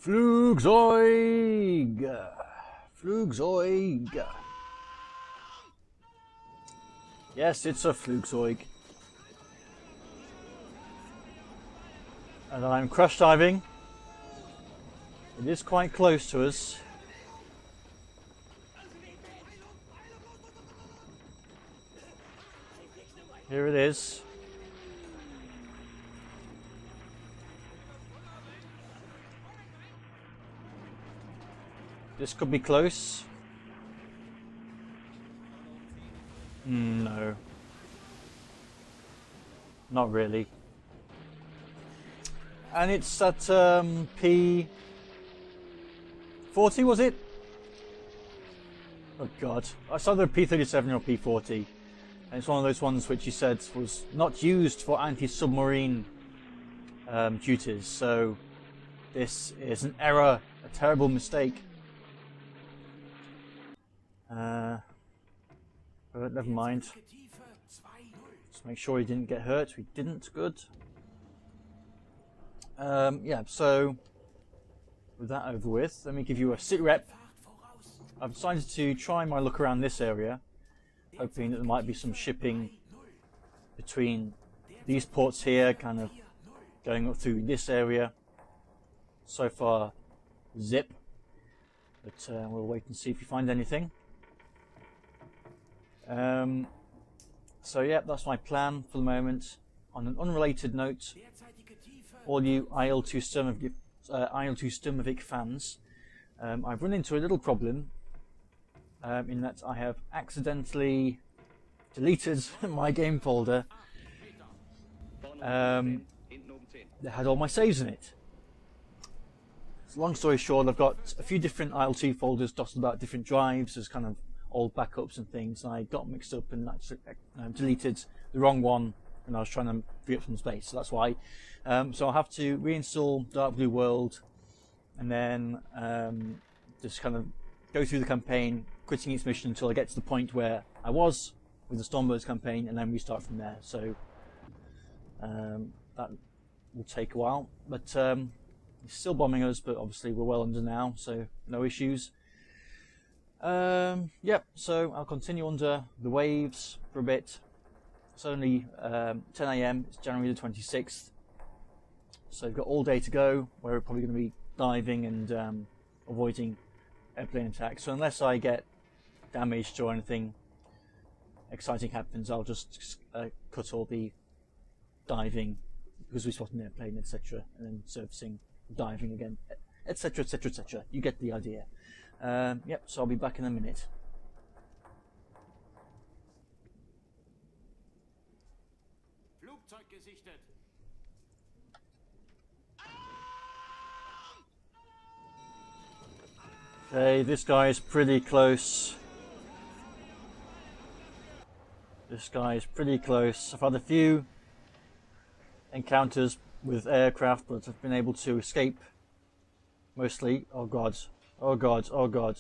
Flugzeug! Flugzeug! Yes, it's a Flugzeug. And I'm crash diving. It is quite close to us. Here it is. This could be close. No. Not really. And it's at P40, was it? Oh god. It's either P37 or P40. And it's one of those ones which he said was not used for anti-submarine duties. So this is an error, a terrible mistake. But never mind. Just make sure he didn't get hurt. We didn't. Good. Yeah, so with that over with, let me give you a sit rep. I've decided to try my look around this area, hoping that there might be some shipping between these ports here, kind of going up through this area. So far, zip. But we'll wait and see if we find anything. So yeah, that's my plan for the moment. On an unrelated note, all you IL-2 Sturmovik fans, I've run into a little problem in that I have accidentally deleted my game folder that had all my saves in it. So long story short, I've got a few different IL-2 folders dotted about different drives as kind of old backups and things. I got mixed up and actually deleted the wrong one when I was trying to free up some space. So that's why. So I'll have to reinstall Dark Blue World and then just kind of go through the campaign, quitting each mission until I get to the point where I was with the Stormbirds campaign, and then restart from there. So that will take a while, but it's still bombing us, but obviously we're well under now, so no issues. Yep, so I'll continue under the waves for a bit. It's only 10 AM, it's January the 26th, so we've got all day to go, where we're probably going to be diving and avoiding airplane attacks. So unless I get damaged or anything exciting happens, I'll just cut all the diving, because we spot an airplane, etc., and then surfacing, diving again, etc., etc., etc. You get the idea. Yep, so I'll be back in a minute. Okay, this guy is pretty close. This guy is pretty close. I've had a few encounters with aircraft, but I've been able to escape mostly. Oh god. Oh god, oh god.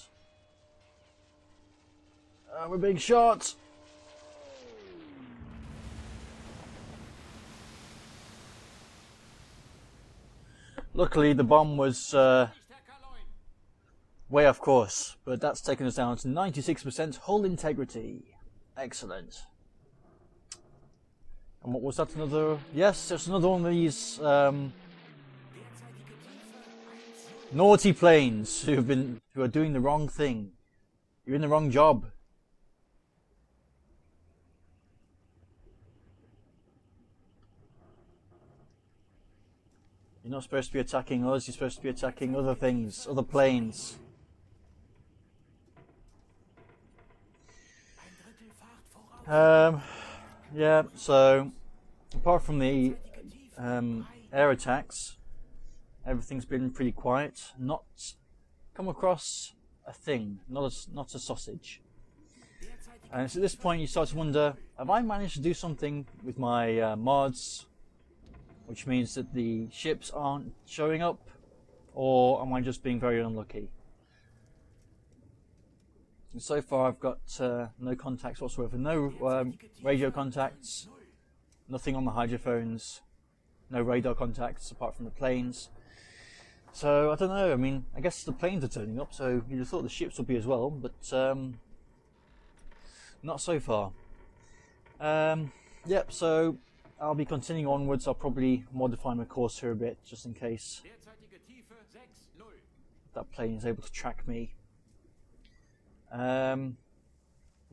We're being shot! Luckily the bomb was way off course, but that's taken us down to 96% hull integrity. Excellent. And what was that, another? Yes, there's another one of these naughty planes who are doing the wrong thing. You're in the wrong job. You're not supposed to be attacking us, you're supposed to be attacking other things, other planes. Yeah, so apart from the air attacks, everything's been pretty quiet. Not come across a thing, not a sausage. And it's at this point you start to wonder, have I managed to do something with my mods, which means that the ships aren't showing up, or am I just being very unlucky? And so far I've got no contacts whatsoever, no radio contacts, nothing on the hydrophones. no radar contacts apart from the planes. So I don't know. I mean, I guess the planes are turning up, so you'd have thought the ships would be as well, but not so far. Yep. So I'll be continuing onwards. I'll probably modify my course here a bit, just in case that plane is able to track me. Yeah,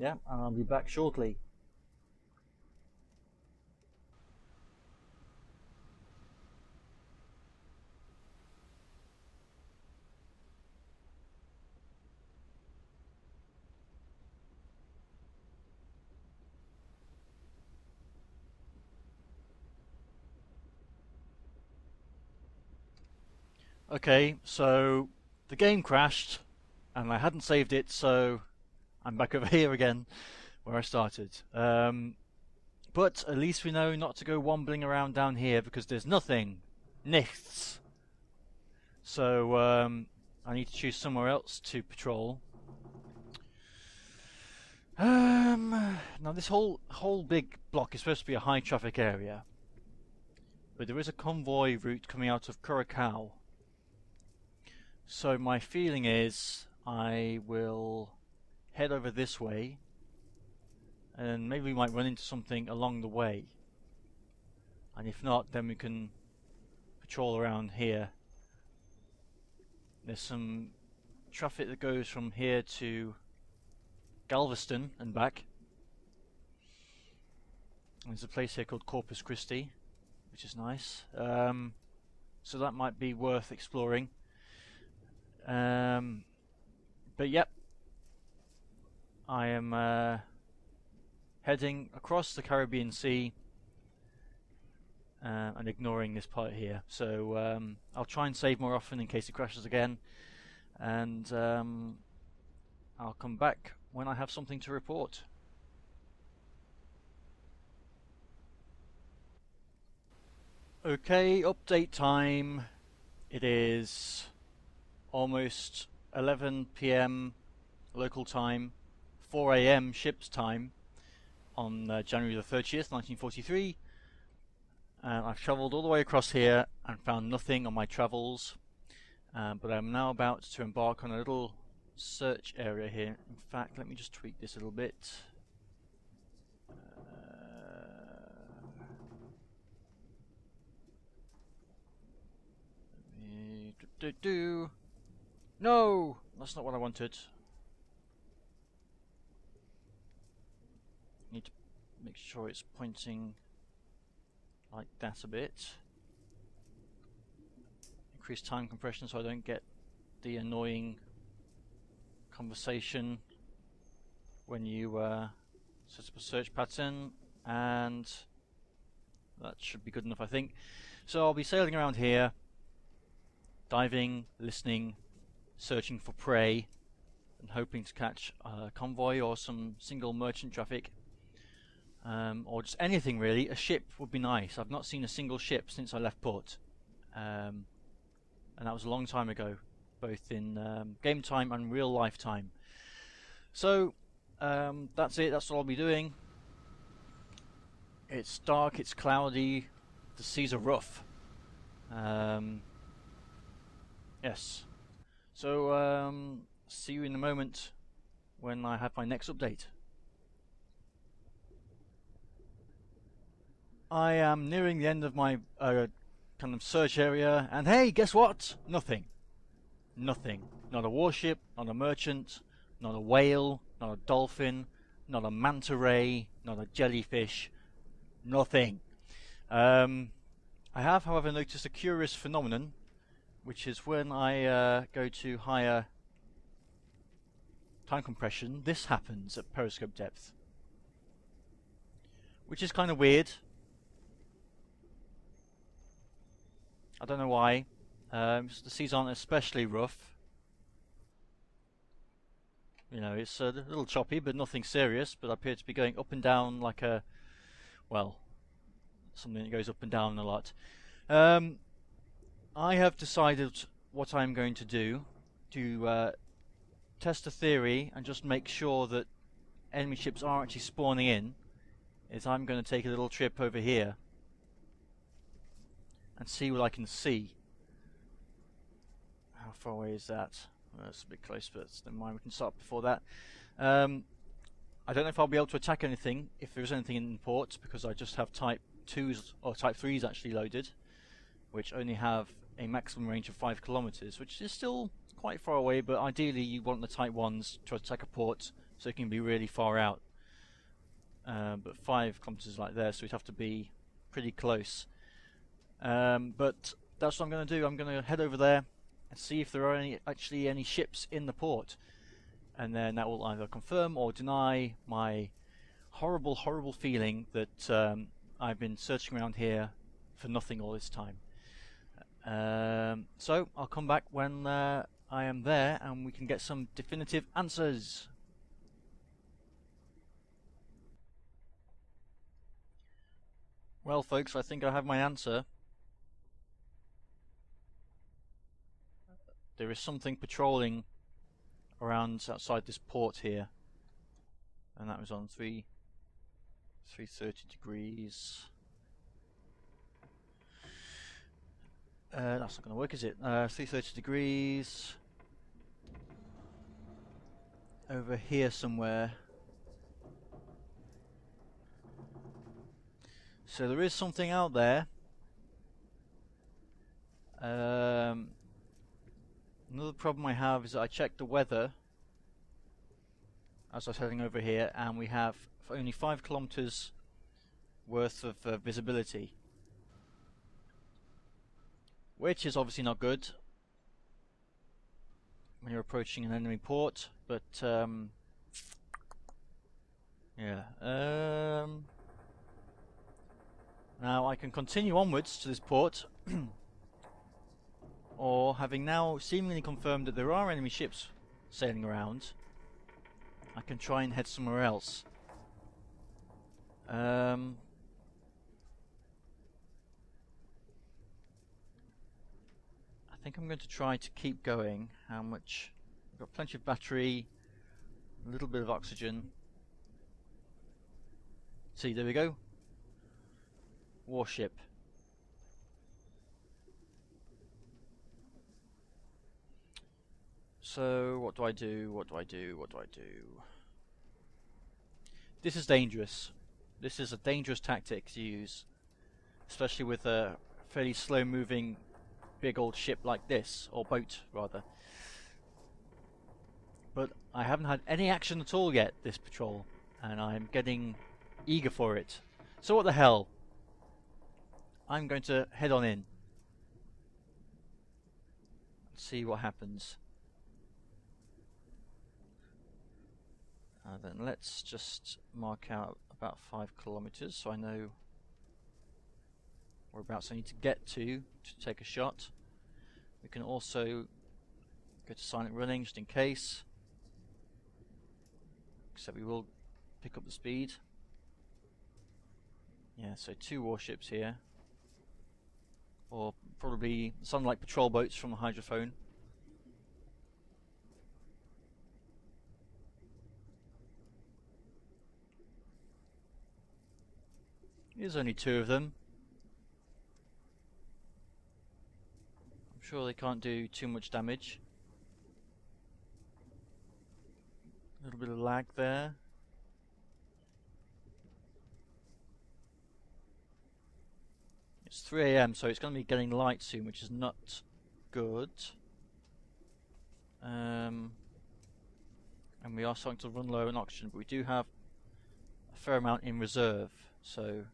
and I'll be back shortly. Okay, so the game crashed and I hadn't saved it, so I'm back over here again where I started. But at least we know not to go wombling around down here because there's nothing. Nichts. So I need to choose somewhere else to patrol. Now this whole big block is supposed to be a high traffic area, but there is a convoy route coming out of Curacao. So my feeling is I will head over this way, and maybe we might run into something along the way. And if not, then we can patrol around here. There's some traffic that goes from here to Galveston and back. There's a place here called Corpus Christi, which is nice. So that might be worth exploring. But yep, I am heading across the Caribbean Sea and ignoring this part here. So I'll try and save more often in case it crashes again, and I'll come back when I have something to report. Okay, update time. It is almost 11 PM local time, 4 AM ship's time on January the 30th, 1943. I've travelled all the way across here and found nothing on my travels, but I'm now about to embark on a little search area here. In fact, let me just tweak this a little bit. No, that's not what I wanted. Need to make sure it's pointing like that a bit. Increase time compression so I don't get the annoying conversation when you set up a search pattern, and that should be good enough, I think. So I'll be sailing around here, diving, listening, searching for prey, and hoping to catch a convoy or some single merchant traffic, or just anything really. A ship would be nice. I've not seen a single ship since I left port, and that was a long time ago, both in game time and real life time. So that's it. That's all I'll be doing. It's dark, it's cloudy, the seas are rough. Yes. So see you in a moment when I have my next update. I am nearing the end of my kind of search area, and hey, guess what? Nothing. Nothing. Not a warship, not a merchant, not a whale, not a dolphin, not a manta ray, not a jellyfish. Nothing. I have, however, noticed a curious phenomenon, which is when I go to higher time compression, this happens at periscope depth, which is kind of weird. I don't know why. The seas aren't especially rough. You know, it's a little choppy, but nothing serious. But I appear to be going up and down like a, well, something that goes up and down a lot. I have decided what I'm going to do to test a theory and just make sure that enemy ships are actually spawning in. Is I'm going to take a little trip over here and see what I can see. How far away is that? Well, that's a bit close, but never mind, we can start before that. I don't know if I'll be able to attack anything, if there is anything in port, because I just have Type 2s, or Type 3s actually loaded, which only have a maximum range of 5 kilometers, which is still quite far away, but ideally you want the Type 1s to attack a port so it can be really far out. But 5 kilometers like there, so we'd have to be pretty close. But that's what I'm going to do. I'm going to head over there and see if there are actually any ships in the port. And then that will either confirm or deny my horrible feeling that I've been searching around here for nothing all this time. So I'll come back when I am there and we can get some definitive answers. Well folks, I think I have my answer. There is something patrolling around outside this port here, and that was on 330 degrees. That's not going to work, is it? 330 degrees over here somewhere. So there is something out there. Another problem I have is that I checked the weather as I was heading over here, and we have only 5 kilometers worth of visibility, which is obviously not good when you're approaching an enemy port. But yeah. Now I can continue onwards to this port. Or, having now seemingly confirmed that there are enemy ships sailing around, I can try and head somewhere else. I think I'm going to try to keep going. How much? I've got plenty of battery, a little bit of oxygen. See, there we go. Warship. So, what do I do? What do I do? What do I do? This is dangerous. This is a dangerous tactic to use, especially with a fairly slow-moving big old ship like this, or boat rather. But I haven't had any action at all yet this patrol, and I'm getting eager for it. So what the hell? I'm going to head on in. See what happens. Then let's just mark out about 5 kilometers so I know whereabouts I need to get to take a shot. We can also go to silent running just in case, except we will pick up the speed. Yeah, so 2 warships here, or probably something like patrol boats from the hydrophone. There's only 2 of them. I'm sure they can't do too much damage. A little bit of lag there. It's 3 AM, so it's going to be getting light soon, which is not good. And we are starting to run low on oxygen, but we do have a fair amount in reserve, so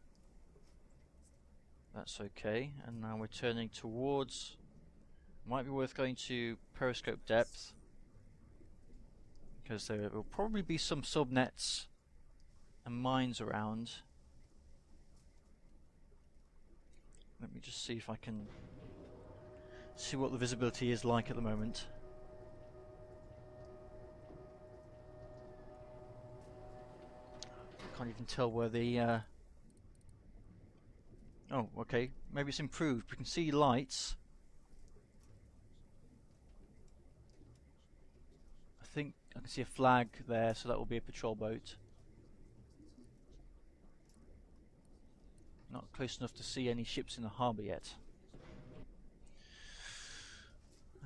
that's okay. And now we're turning towards, might be worth going to periscope depth, because there will probably be some subnets and mines around. Let me just see if I can see what the visibility is like at the moment. I can't even tell where the oh, okay, maybe it's improved. We can see lights. I think I can see a flag there, so that will be a patrol boat. Not close enough to see any ships in the harbour yet.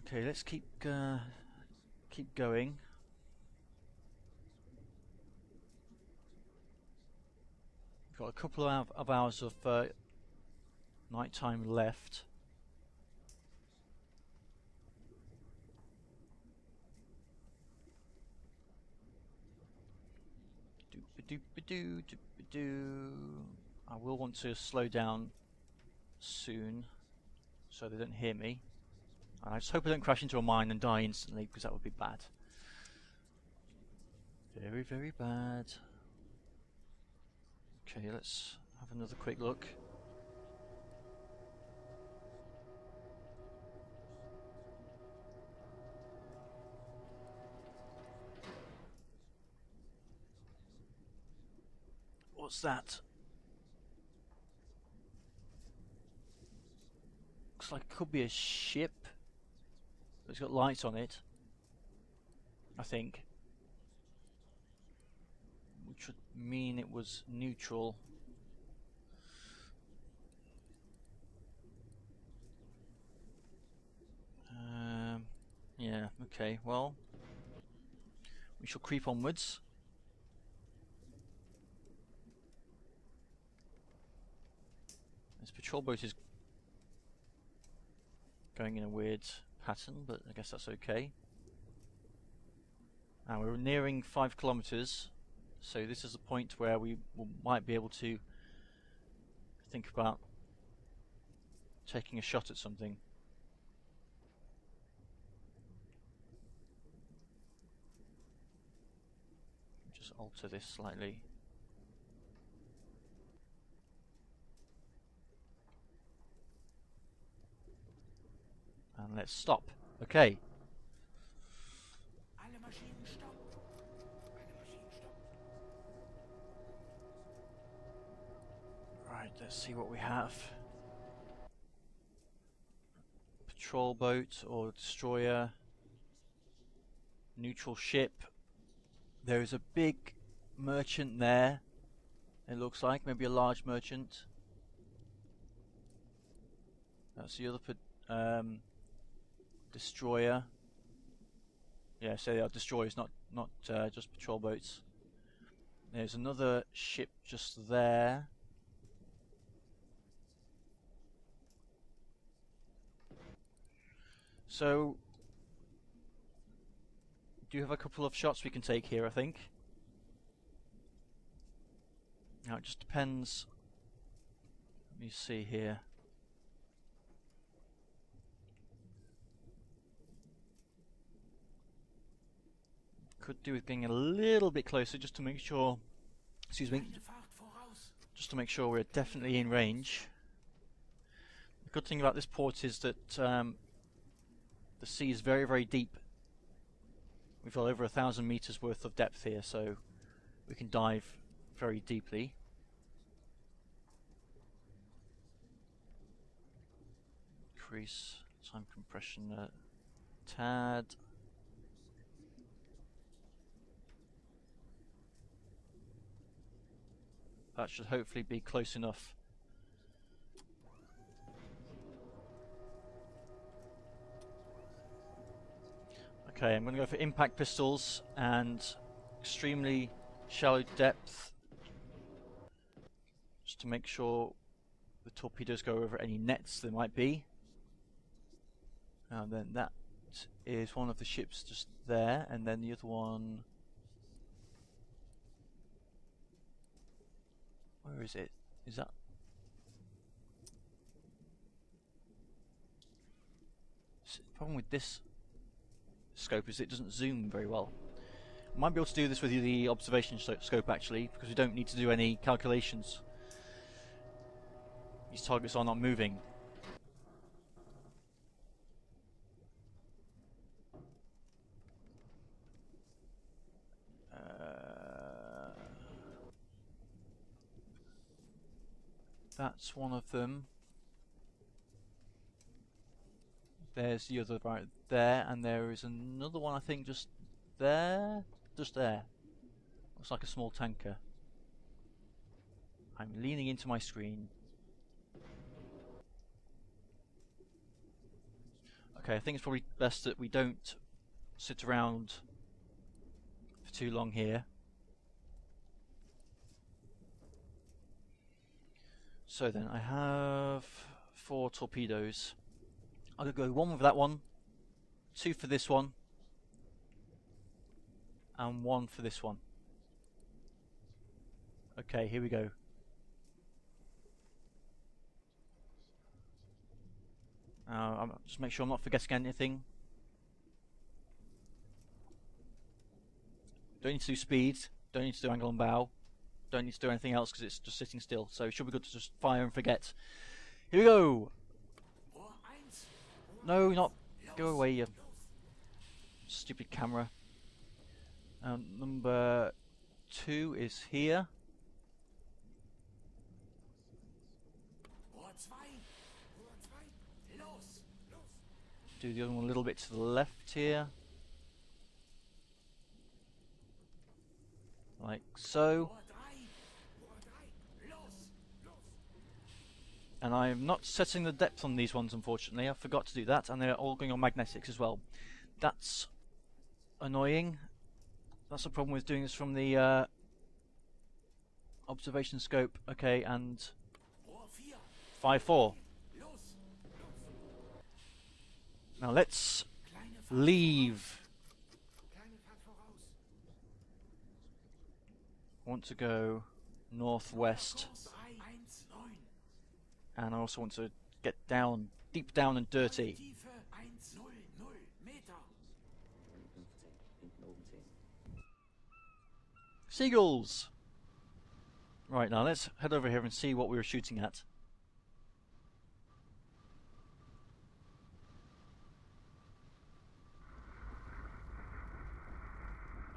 Okay, let's keep going. We've got a couple of hours of night time left. I will want to slow down soon so they don't hear me. And I just hope I don't crash into a mine and die instantly, because that would be bad. Very, very bad. Okay, let's have another quick look. What's that? Looks like it could be a ship. It's got lights on it, I think, which would mean it was neutral. Yeah, okay, well, we shall creep onwards. This patrol boat is going in a weird pattern, but I guess that's okay. Now we're nearing 5 kilometers, so this is the point where we might be able to think about taking a shot at something. Just alter this slightly. And let's stop. Okay. Right, let's see what we have. Patrol boat or destroyer. Neutral ship. There is a big merchant there. It looks like maybe a large merchant. That's the other destroyer. Yeah, so they are destroyers, not just patrol boats. There's another ship just there. So, do you have a couple of shots we can take here, I think? Now it just depends. Let me see here. Could do with getting a little bit closer just to make sure, excuse me, just to make sure we're definitely in range. The good thing about this port is that the sea is very, very deep. We've got over 1,000 meters worth of depth here, so we can dive very deeply. Increase time compression a tad. That should hopefully be close enough. Okay, I'm going to go for impact pistols and extremely shallow depth, just to make sure the torpedoes go over any nets there might be. And then that is one of the ships just there, and then the other one, where is it? Is that? The problem with this scope is it doesn't zoom very well. I might be able to do this with the observation scope actually, because we don't need to do any calculations. These targets are not moving. That's one of them. There's the other right there, and there is another one I think just there. Just there. Looks like a small tanker. I'm leaning into my screen. Okay, I think it's probably best that we don't sit around for too long here. So then I have 4 torpedoes. I'm going to go 1 with that one, 2 for this one, and 1 for this one. Okay, here we go. Just make sure I'm not forgetting anything. Don't need to do speed, don't need to do angle and bow, don't need to do anything else because it's just sitting still. So it should be good to just fire and forget. Here we go! No, not... Go away, you stupid camera. Number 2 is here. Do the other one a little bit to the left here. Like so. And I'm not setting the depth on these ones, unfortunately. I forgot to do that, and they're all going on magnetics as well. That's annoying. That's the problem with doing this from the observation scope. Okay, and 5-4. Now let's leave. I want to go northwest. And I also want to get down, deep down and dirty. Seagulls! Right, now let's head over here and see what we were shooting at.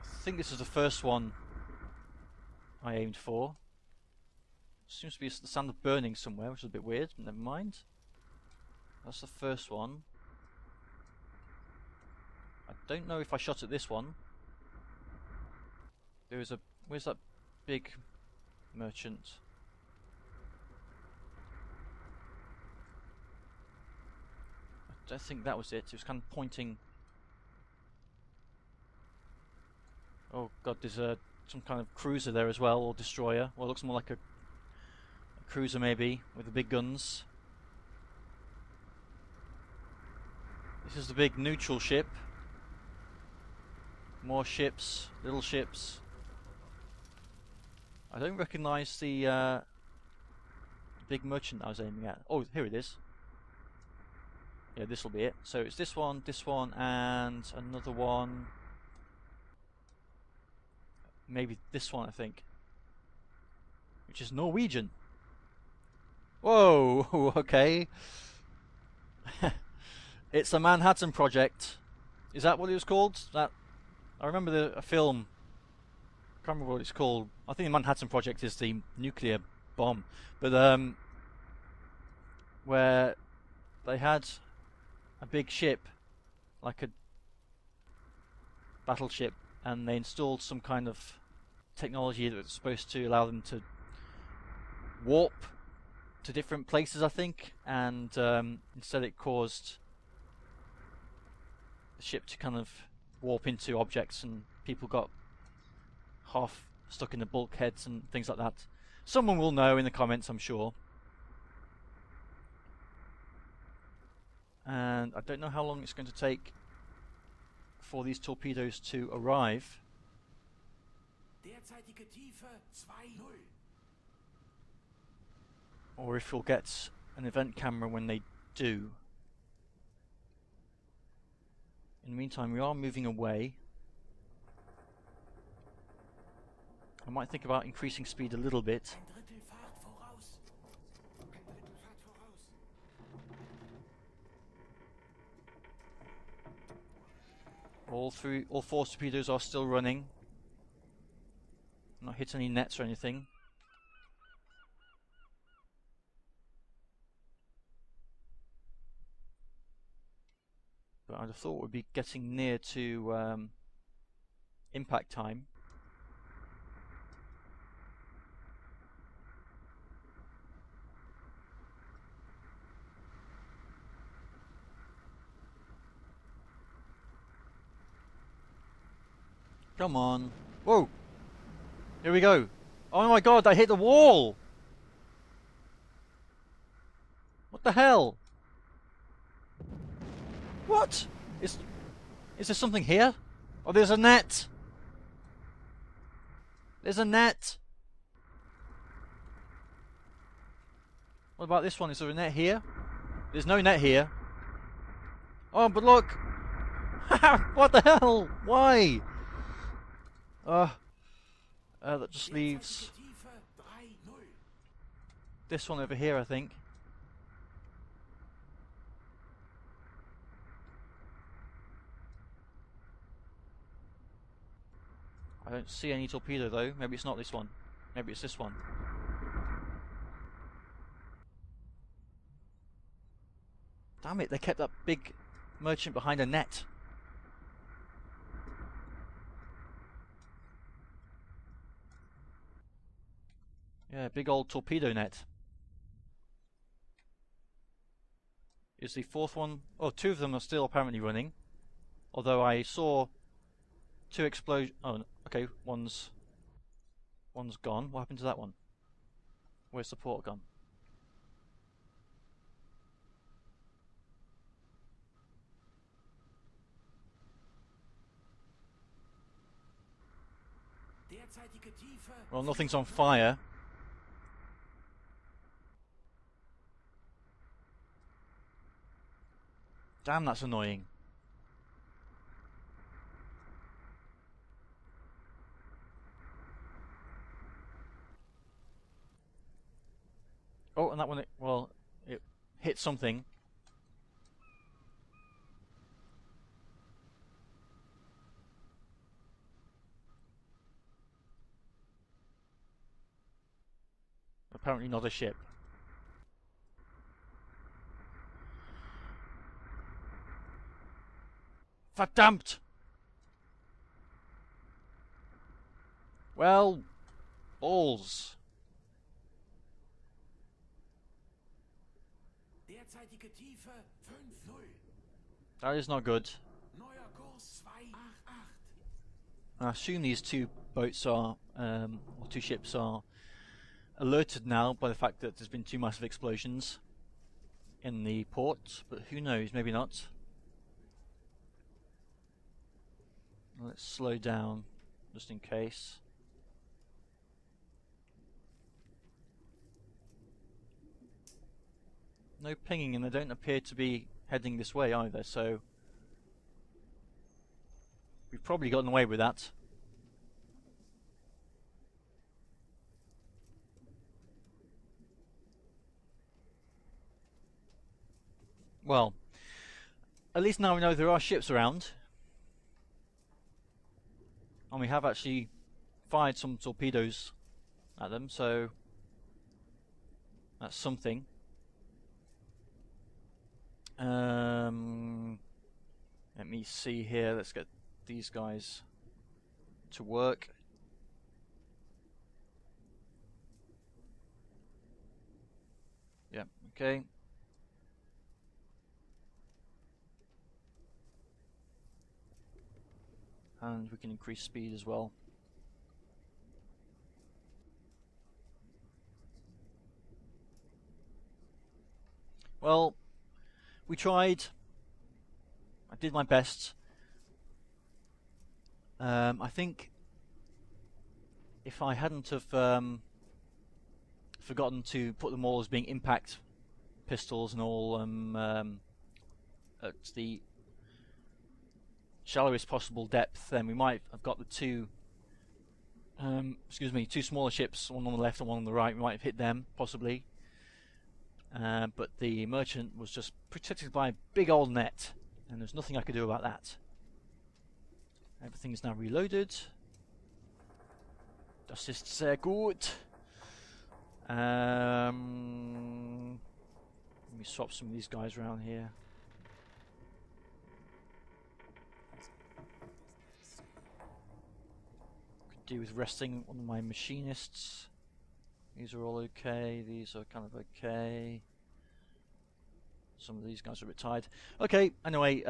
I think this is the first one I aimed for. Seems to be the sound of burning somewhere, which is a bit weird, but never mind. That's the first one. I don't know if I shot at this one. There was a... Where's that big merchant? I don't think that was it. It was kind of pointing... Oh god, there's some kind of cruiser there as well, or destroyer. Well, it looks more like a cruiser maybe, with the big guns. This is the big neutral ship. More ships, little ships. I don't recognise the big merchant I was aiming at. Oh, here it is. Yeah, this will be it. So it's this one, and another one. Maybe this one, I think. Which is Norwegian. Whoa, okay. It's a Manhattan Project. Is that what it was called? That I remember a film. I can't remember what it's called. I think the Manhattan Project is the nuclear bomb. But where they had a big ship, like a battleship, and they installed some kind of technology that was supposed to allow them to warp to different places, I think, and instead it caused the ship to kind of warp into objects, and people got half stuck in the bulkheads and things like that. Someone will know in the comments, I'm sure. And I don't know how long it's going to take for these torpedoes to arrive. Or if we'll get an event camera when they do. In the meantime, we are moving away. I might think about increasing speed a little bit. All 4 torpedoes are still running. Not hit any nets or anything. But I'd have thought we'd be getting near to impact time. Come on. Whoa! Here we go. Oh my god, I hit the wall! What the hell? What? Is there something here? Oh, there's a net! There's a net! What about this one? Is there a net here? There's no net here. Oh, but look! What the hell? Why? That just leaves this one over here, I think. I don't see any torpedo though. Maybe it's not this one. Maybe it's this one. Damn it, they kept that big merchant behind a net. Yeah, big old torpedo net. Is the fourth one... Oh, two of them are still apparently running. Although I saw two explosions... Oh, okay, one's gone. What happened to that one? Where's the port gone? Well, nothing's on fire. Damn, that's annoying. Oh, and that one, well, it hit something. Apparently not a ship. Verdammt! Well, balls. That is not good. I assume these two boats are, or two ships are alerted now by the fact that there's been two massive explosions in the port, but who knows, maybe not. Let's slow down just in case. No pinging, and they don't appear to be heading this way either, so we've probably gotten away with that. Well, at least now we know there are ships around. And we have actually fired some torpedoes at them, so that's something. Let me see here, let's get these guys to work. Yeah, okay. And we can increase speed as well. Well, we tried. I did my best. I think if I hadn't have forgotten to put them all as being impact pistols and all at the shallowest possible depth, then we might have got the two two smaller ships, one on the left and one on the right. We might have hit them possibly, but the merchant was just protected by a big old net, and there's nothing I could do about that. Everything is now reloaded. Das ist sehr gut. Let me swap some of these guys around here. Could do with resting one of my machinists. These are all okay. These are kind of okay. Some of these guys are a bit tired. Okay, anyway,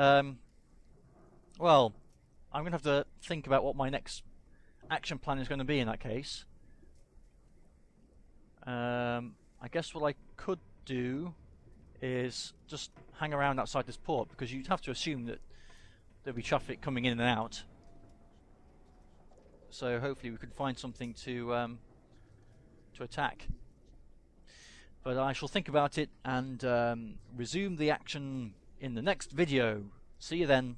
well, I'm going to have to think about what my next action plan is going to be in that case. I guess what I could do is just hang around outside this port, because you'd have to assume that there'll be traffic coming in and out. So hopefully we could find something to attack. But I shall think about it and resume the action in the next video. See you then.